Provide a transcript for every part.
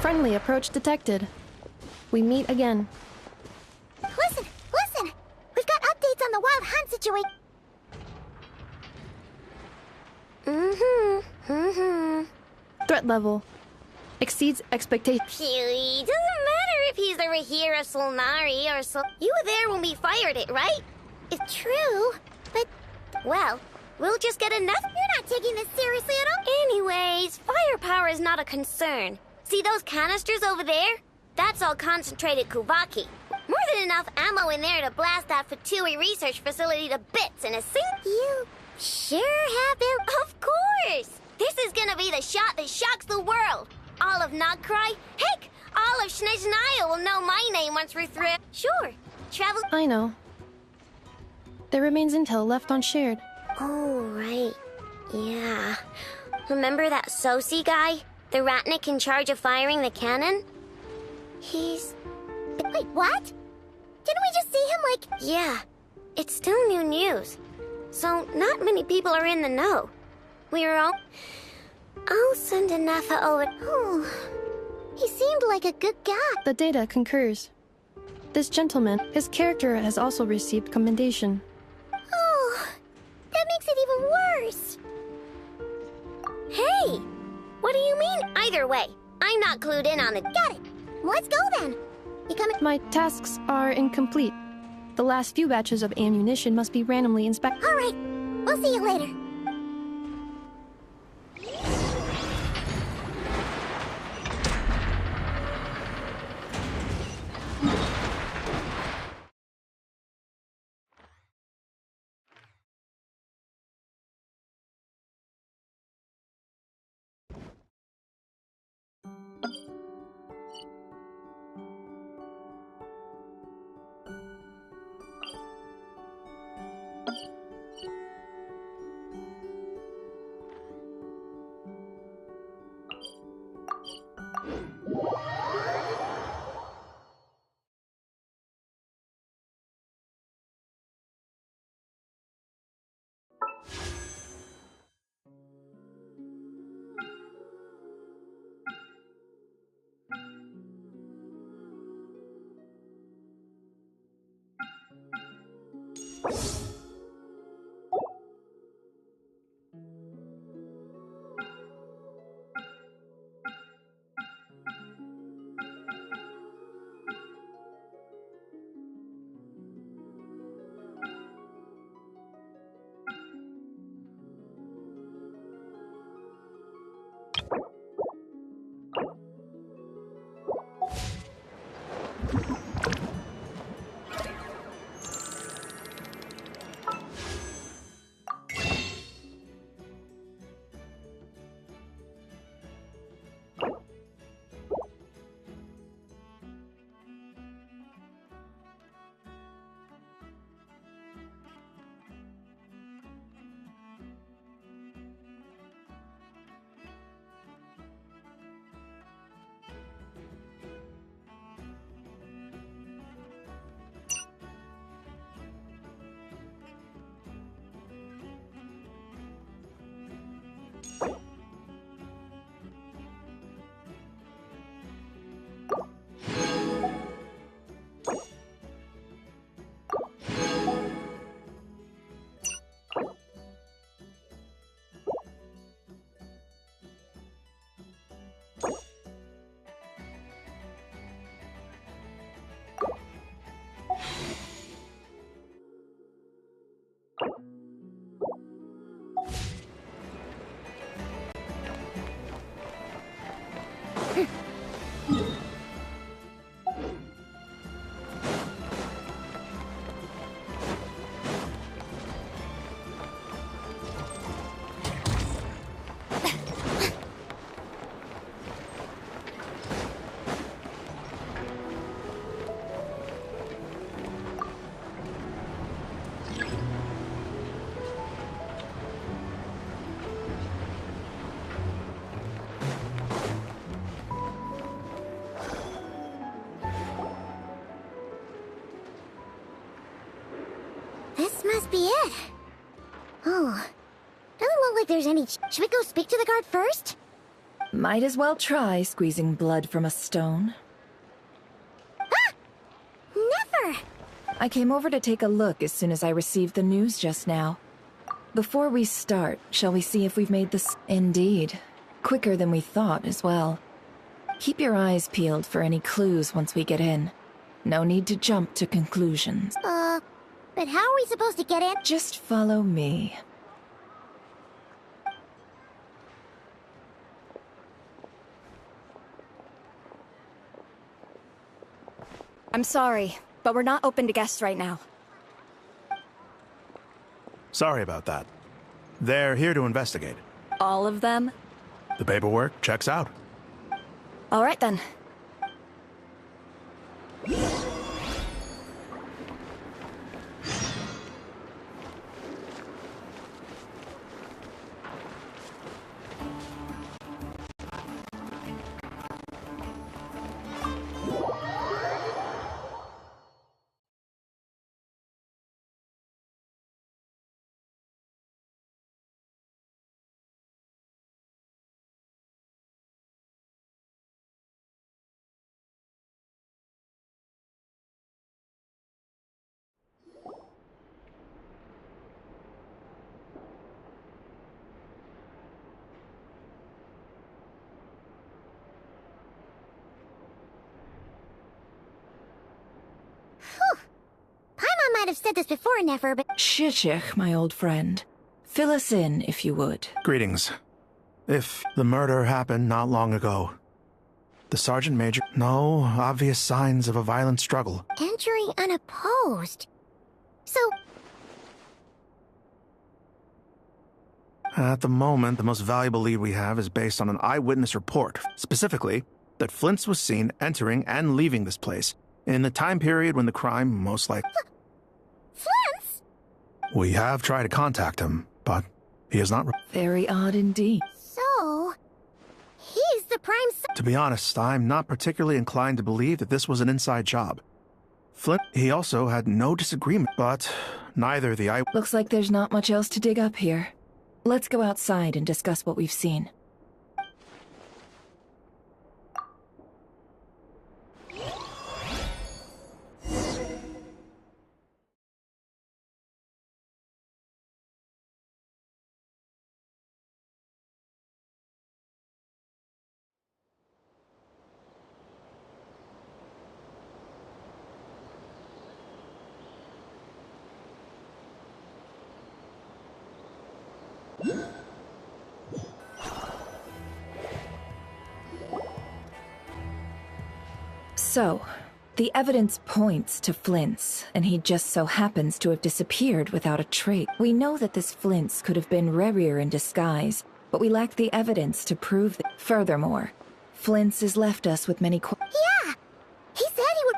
Friendly approach detected. We meet again. Listen! Listen! We've got updates on the wild hunt situation. Threat level exceeds expectations. Doesn't matter if he's the Rahira Solnari or so. You were there when we fired it, right? It's true, but well, we'll just get enough. You're not taking this seriously at all. Anyways, firepower is not a concern. See those canisters over there? That's all concentrated Kuvaki. More than enough ammo in there to blast that Fatui research facility to bits in a You sure have been. Of course! This is gonna be the shot that shocks the world. All of Nagcry, heck, all of Snezhnaya will know my name once we're through. Sure, travel. I know. There remains intel left unshared. Oh, right. Yeah. Remember that Sosi guy? The Ratnik in charge of firing the cannon? He's... Wait, what? Didn't we just see him, like... Yeah. It's still new news. So, not many people are in the know. We're all... I'll send Anafa over... Oh... He seemed like a good guy. The data concurs. This gentleman, his character has also received commendation. Oh... That makes it even worse. Hey! What do you mean, either way? I'm not clued in on the... Got it. Let's go, then. You coming? My tasks are incomplete. The last few batches of ammunition must be randomly inspected. All right. We'll see you later. This must be it. Oh, doesn't look like there's any. Should we go speak to the guard first? Might as well try squeezing blood from a stone. Ah! Never! I came over to take a look as soon as I received the news just now. Before we start, shall we see if we've made this? Indeed. Quicker than we thought as well. Keep your eyes peeled for any clues once we get in. No need to jump to conclusions. But how are we supposed to get in? Just follow me. I'm sorry, but we're not open to guests right now. Sorry about that. They're here to investigate. All of them? The paperwork checks out. All right then. Paimon might have said this before, Never, but Shishich, my old friend. Fill us in, if you would. Greetings. If the murder happened not long ago, the Sergeant Major, no obvious signs of a violent struggle. entering unopposed. So, At the moment, the most valuable lead we have is based on an eyewitness report, specifically that Flint's was seen entering and leaving this place in the time period when the crime most likely. Flint's? We have tried to contact him, but he has not. Very odd indeed. So, he's the prime To be honest, I'm not particularly inclined to believe that this was an inside job. Flint, he also had no disagreement, but neither the eye. Looks like there's not much else to dig up here. Let's go outside and discuss what we've seen. So, the evidence points to Flint's, and he just so happens to have disappeared without a trace. We know that this Flint's could have been Rerir in disguise, but we lack the evidence to prove that. Furthermore, Flint's has left us with many Yeah! He said he would.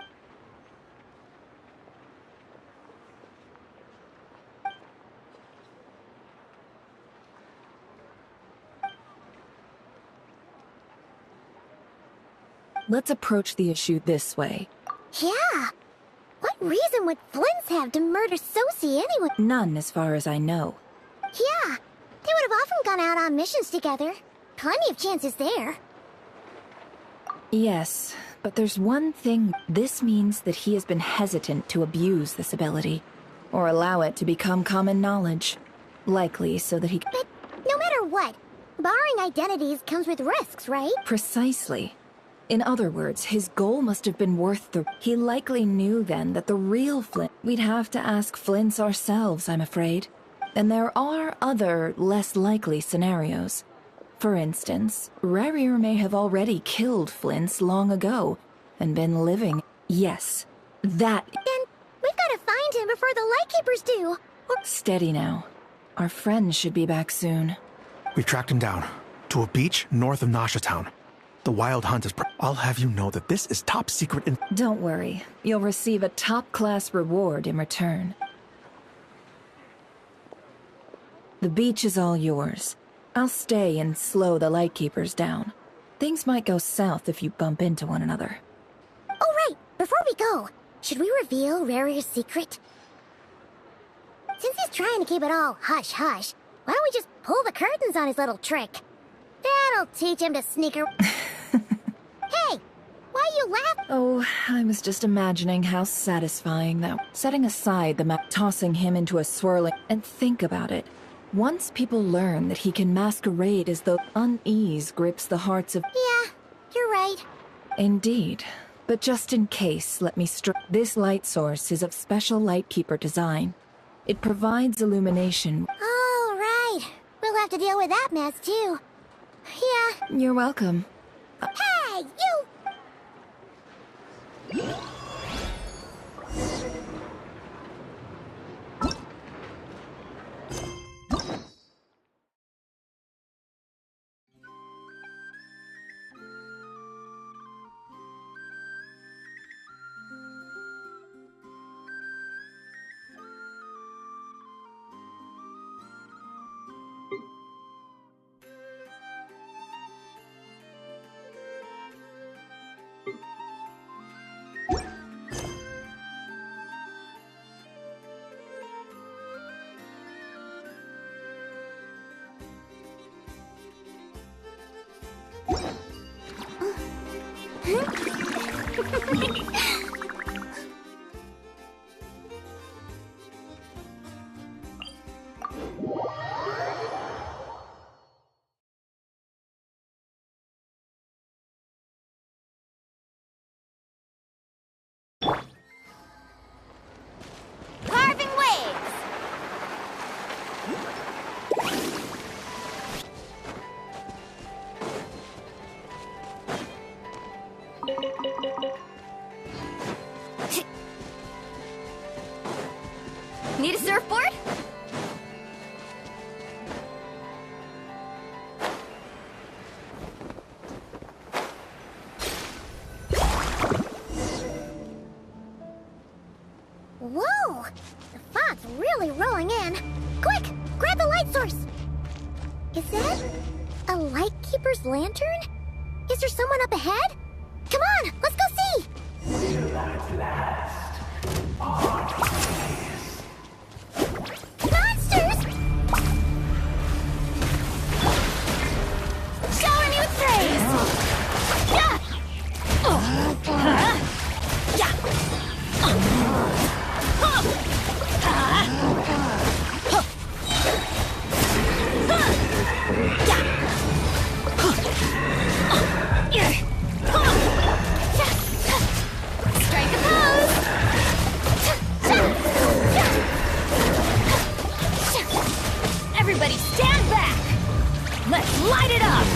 Let's approach the issue this way. Yeah! What reason would Flint's have to murder Sosie anyway? None, as far as I know. Yeah! They would have often gone out on missions together. Plenty of chances there. Yes, but there's one thing. This means that he has been hesitant to abuse this ability, or allow it to become common knowledge. Likely so that he... But no matter what, borrowing identities comes with risks, right? Precisely. In other words, his goal must have been worth the... He likely knew then that the real Flint... We'd have to ask Flint's ourselves, I'm afraid. And there are other, less likely scenarios. For instance, Rarier may have already killed Flints long ago and been living. Yes, that. Then we've got to find him before the Lightkeepers do. Steady now. Our friend should be back soon. We've tracked him down to a beach north of Nasha Town. The Wild Hunt is. I'll have you know that this is top secret. Don't worry. You'll receive a top-class reward in return. The beach is all yours. I'll stay and slow the Lightkeepers down. Things might go south if you bump into one another. Oh, right. Before we go, should we reveal Rarier's secret? Since he's trying to keep it all hush-hush, why don't we just pull the curtains on his little trick? That'll teach him to sneak around. Hey, why you laugh? Oh, I was just imagining how satisfying that. Setting aside the map, tossing him into a swirling, and think about it. Once people learn that he can masquerade as though unease grips the hearts of. Yeah, you're right. Indeed. But just in case, let me this light source is of special Lightkeeper design. It provides illumination. Oh, right. We'll have to deal with that mess, too. Yeah. You're welcome. Hey, you! Carving waves! Need a surfboard? Whoa! The fog's really rolling in. Quick! Grab the light source! Is that a Lightkeeper's lantern? Is there someone up ahead? Come on, let's go see! Will at last part ways. Monsters! Showering you with praise! Yeah! Strike a pose! Everybody stand back! Let's light it up!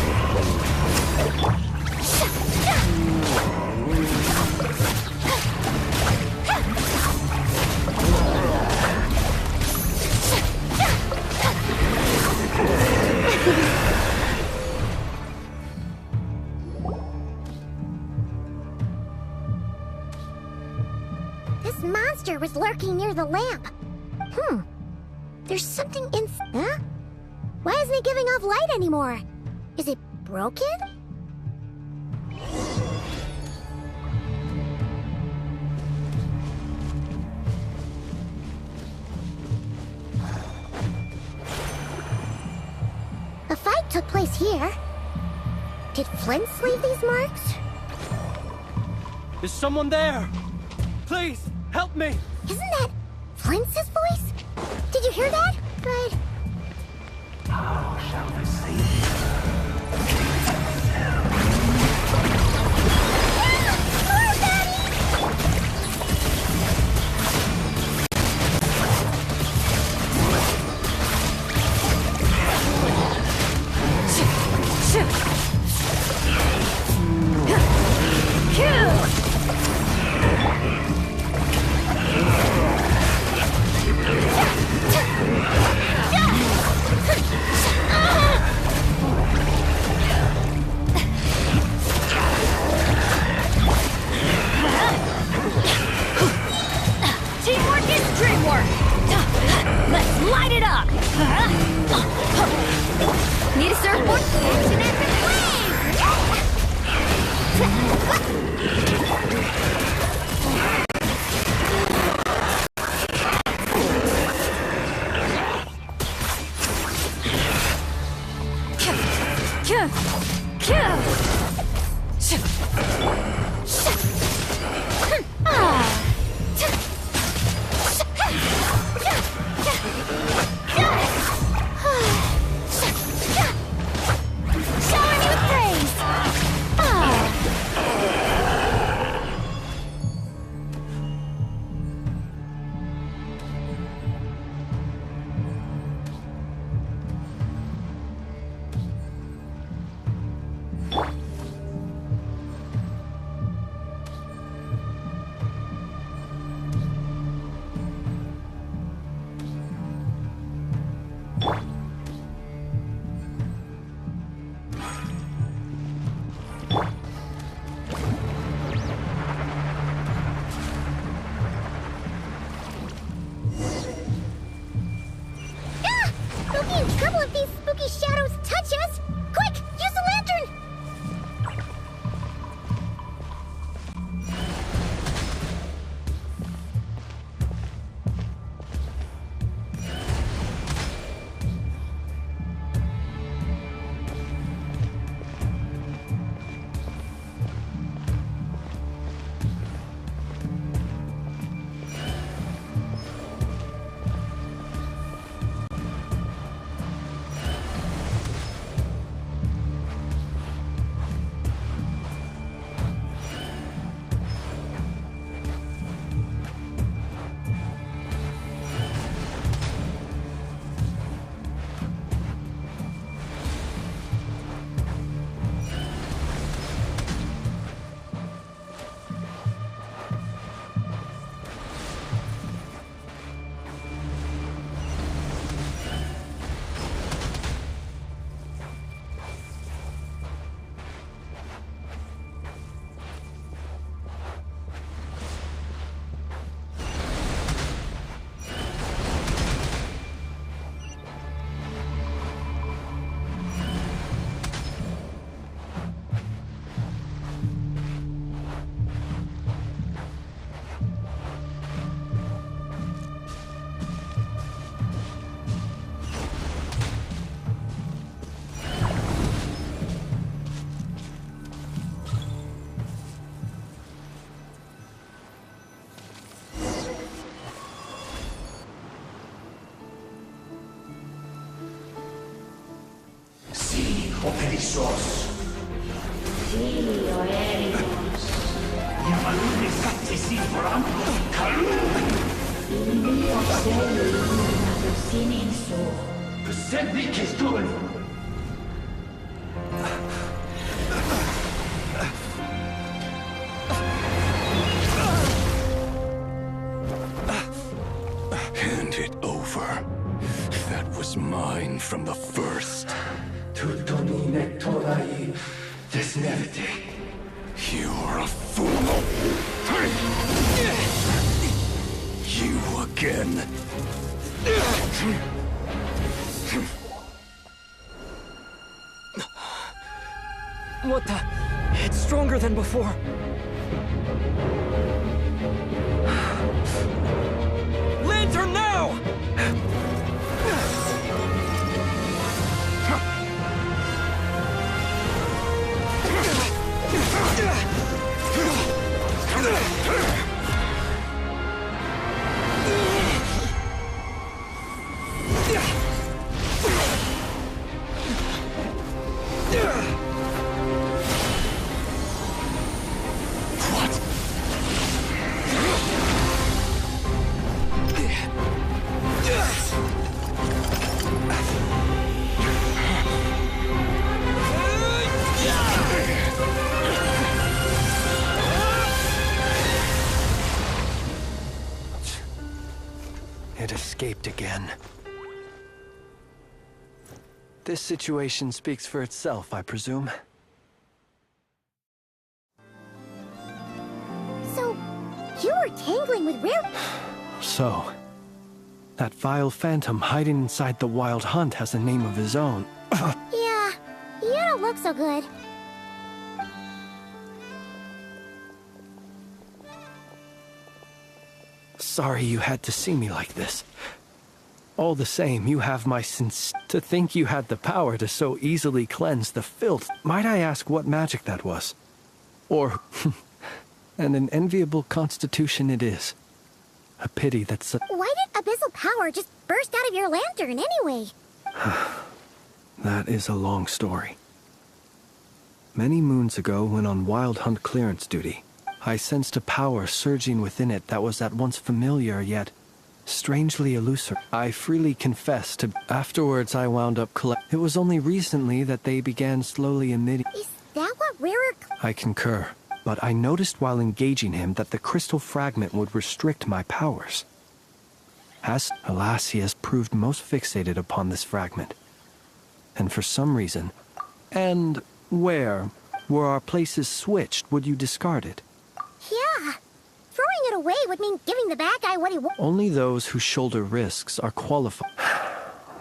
This monster was lurking near the lamp. There's something in... Huh? Why isn't he giving off light anymore? Is it broken? A fight took place here. Did Flint's leave these marks? Is someone there? Please, help me! Isn't that Flint's voice? Did you hear that? But... How shall we see? Surfboard action at the We'll be in trouble if these spooky shadows touch us! Quick, use the lantern! Perissos. Llamalune sattesi forampo Besendik historien. Hand it over. That was mine from the first. Tutonine torai desnevite. You're a fool. You again. What the? It's stronger than before. Lantern now! It escaped again. This situation speaks for itself, I presume. So, you were tangling with rare... So, that vile phantom hiding inside the Wild Hunt has a name of his own. Yeah, don't look so good. Sorry you had to see me like this. All the same, you have my to think you had the power to so easily cleanse the filth. Might I ask what magic that was? Or, and an enviable constitution it is. A pity that Why did abyssal power just burst out of your lantern anyway? That is a long story. Many moons ago, when on wild hunt clearance duty, I sensed a power surging within it that was at once familiar yet strangely elusive. I freely confess to. Afterwards, I wound up It was only recently that they began slowly emitting. Is that what Rarer? I concur, but I noticed while engaging him that the crystal fragment would restrict my powers. Alas, he has proved most fixated upon this fragment. And for some reason, and where were our places switched, would you discard it? Yeah. Throwing it away would mean giving the bad guy what he wants. Only those who shoulder risks are qualified.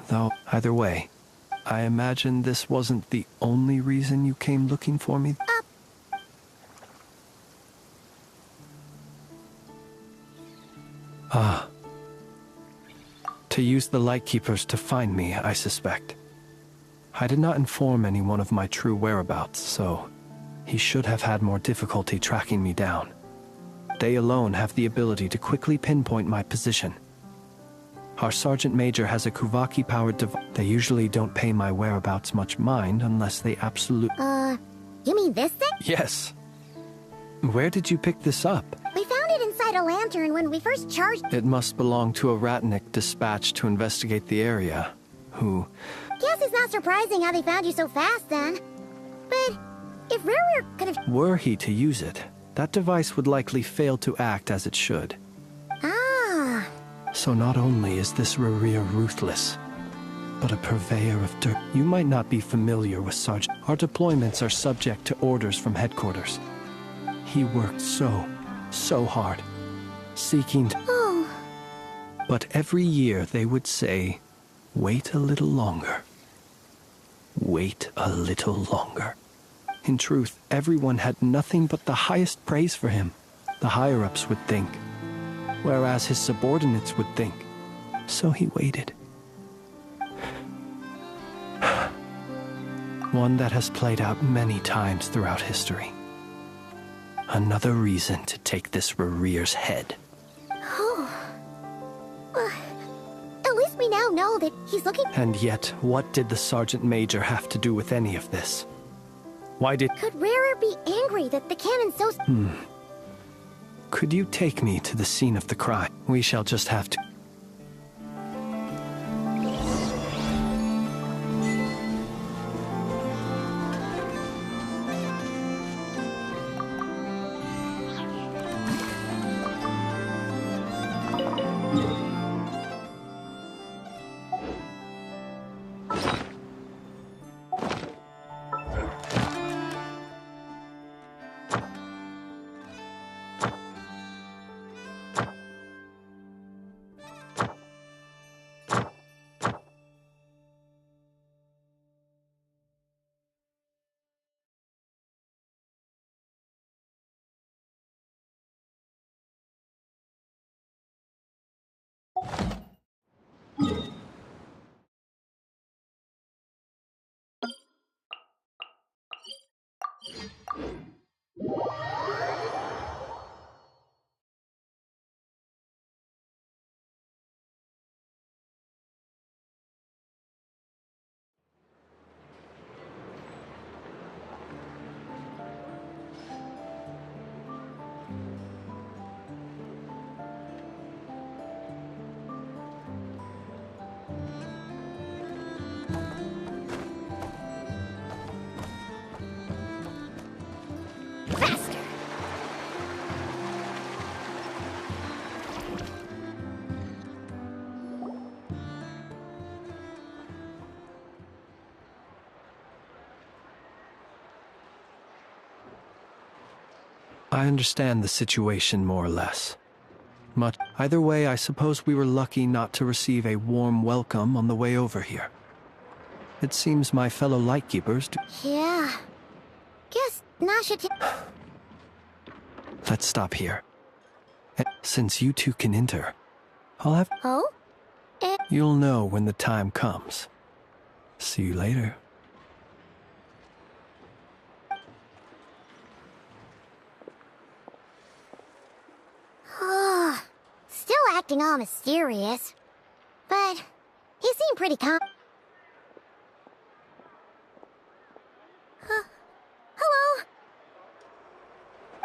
Though, either way, I imagine this wasn't the only reason you came looking for me. To use the Lightkeepers to find me, I suspect. I did not inform anyone of my true whereabouts, so he should have had more difficulty tracking me down. They alone have the ability to quickly pinpoint my position. Our Sergeant Major has a Kuvaki-powered device. They usually don't pay my whereabouts much mind unless they absolutely... You mean this thing? Yes. Where did you pick this up? We found it inside a lantern when we first charged... It must belong to a Ratnik dispatched to investigate the area, who... Guess it's not surprising how they found you so fast, then. But if Rarer could have... Were he to use it, that device would likely fail to act as it should. Ah. So not only is this Rarir ruthless, but a purveyor of dirt. You might not be familiar with Sergeant. Our deployments are subject to orders from headquarters. He worked so hard, seeking to... Oh. But every year they would say, wait a little longer. Wait a little longer. In truth, everyone had nothing but the highest praise for him, the higher-ups would think, whereas his subordinates would think. So he waited. One that has played out many times throughout history. Another reason to take this Rarir's head. Oh. At least we now know that he's looking... And yet, what did the Sergeant Major have to do with any of this? Why did... Could Rarer be angry that the cannon's so... Could you take me to the scene of the crime? We shall just have to... Faster! I understand the situation more or less. Either way, I suppose we were lucky not to receive a warm welcome on the way over here. It seems my fellow Lightkeepers do. Yeah. Guess Nasha Let's stop here. Since you two can enter, I'll have... Oh? You'll know when the time comes. See you later. Still acting all mysterious. But he seemed pretty calm. Hello?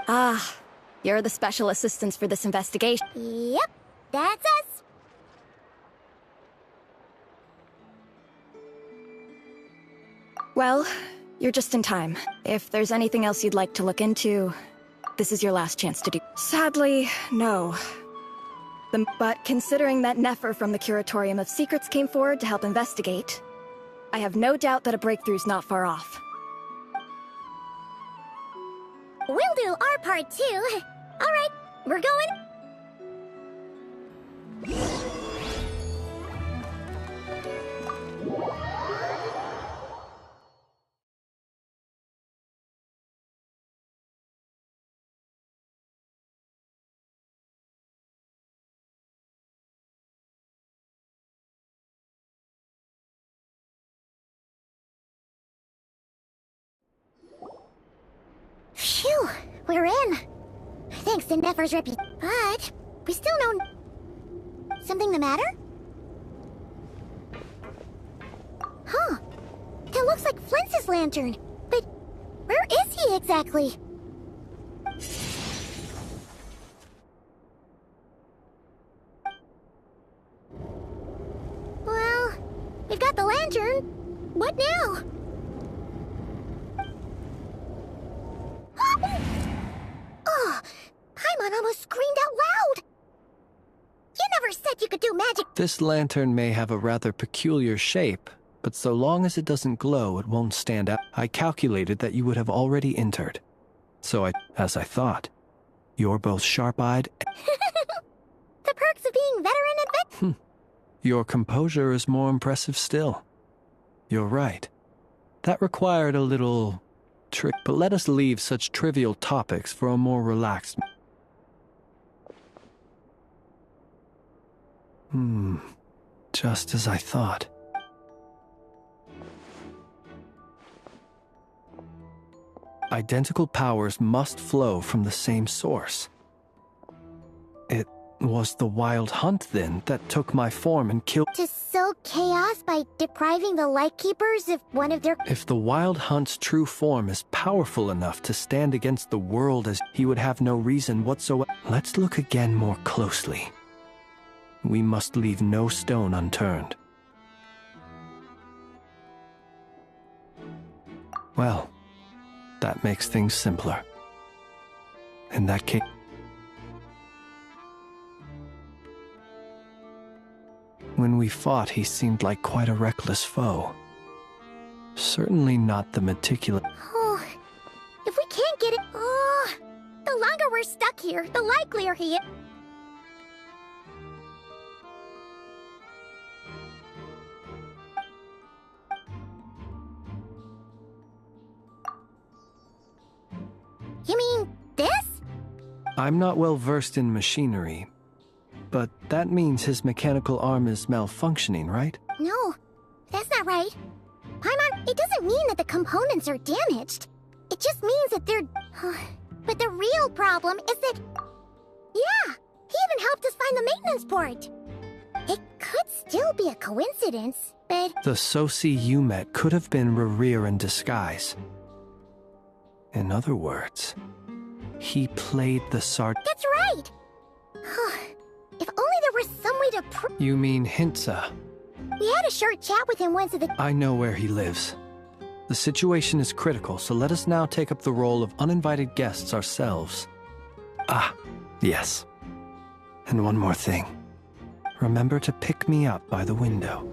Ah, you're the special assistants for this investigation. Yep, that's us. Well, you're just in time. If there's anything else you'd like to look into, this is your last chance to do. Sadly, no. But considering that Nefer from the Curatorium of Secrets came forward to help investigate, I have no doubt that a breakthrough's not far off. We'll do our part too. All right, we're going. Phew, we're in. Thanks to Nefer's reputation. But we still don't... Something the matter? Huh. That looks like Flintz's lantern. But where is he exactly? Well, we've got the lantern. What now? Oh, Paimon almost screamed out loud! You never said you could do magic! This lantern may have a rather peculiar shape, but so long as it doesn't glow, it won't stand out. I calculated that you would have already entered. So as I thought, you're both sharp-eyed. The perks of being veteran Your composure is more impressive still. You're right. That required a little trick, but let us leave such trivial topics for a more relaxed... Just as I thought. Identical powers must flow from the same source. It was the Wild Hunt, then, that took my form and killed... to sow chaos by depriving the Lightkeepers of one of their... If the Wild Hunt's true form is powerful enough to stand against the world, as he would have no reason whatsoever... Let's look again more closely. We must leave no stone unturned. Well, that makes things simpler. In that case... When we fought, he seemed like quite a reckless foe. Certainly not the meticulous... Oh, if we can't get it... Oh, the longer we're stuck here, the likelier he is... You mean this? I'm not well versed in machinery, but that means his mechanical arm is malfunctioning, right? No, that's not right. Paimon, it doesn't mean that the components are damaged. It just means that they're... But the real problem is that... Yeah, he even helped us find the maintenance port. It could still be a coincidence, but... The Soci you met could have been Rerir in disguise. In other words, he played the That's right! If only there was some way to You mean Hintsa? We had a short chat with him once at the... I know where he lives. The situation is critical, so let us now take up the role of uninvited guests ourselves. Ah, yes. And one more thing. Remember to pick me up by the window.